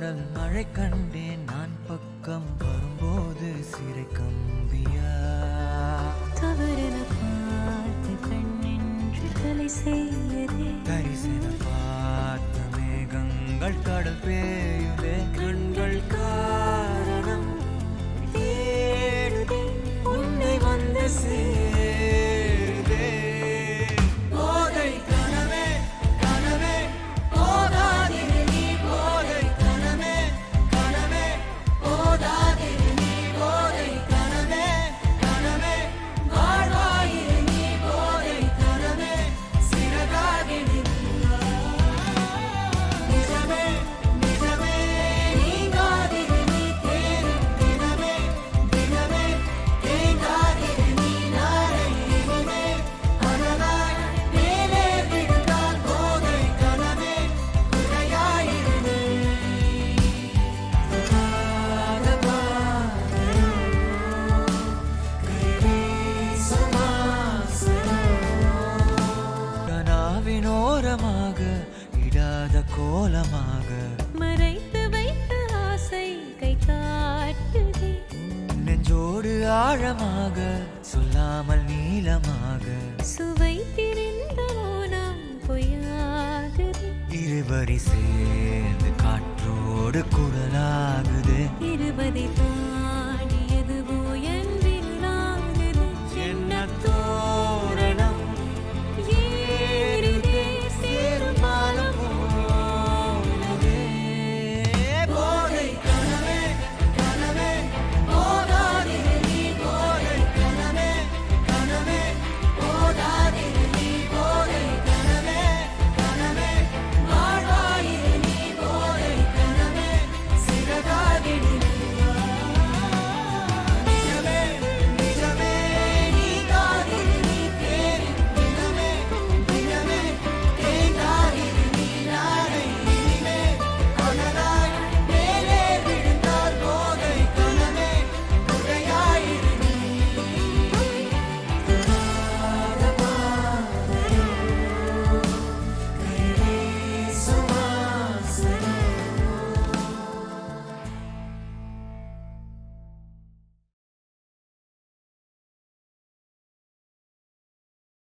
சாரல் மழை கண்டேன் நான் பக்கம் வரும்போது சிறை கம்பியா தவறென பார்த்து கண்ணின்று தலை செய்யதே தரிசன பார்த்த மேகங்கள் கடல் பேயுதே கண்கள் காரணம் தேடுதே உன்னை வந்து சேருதே போதை கனவே கனவே போதாதிரு நீ போதை கனவே கனவே போதாதிரு நீ போதை கனவே கனவே வாழ்வாயிரு நீ போதை கனவே சிறகாகி நிஜமே நிஜமே நீங்காதிரு நீ தேரும் தினமே தினமே தேங்காதிரு நீ நாளை இனிமே அதனால் மேலே விழுந்தால் போதை கனவே குறையாயிரு நீ கனாவினோரமாக இடாத கோலமாக மறைத்து வைத்த ஆசை கை காட்டுதே நெஞ்சோடு ஆழமாக சொல்லாமல் நீளமாக சுவை திரிந்த மௌனம் பொய்யாகுதே இருவரி சேர்ந்து காற்றோடு குரலாகுது இருபதை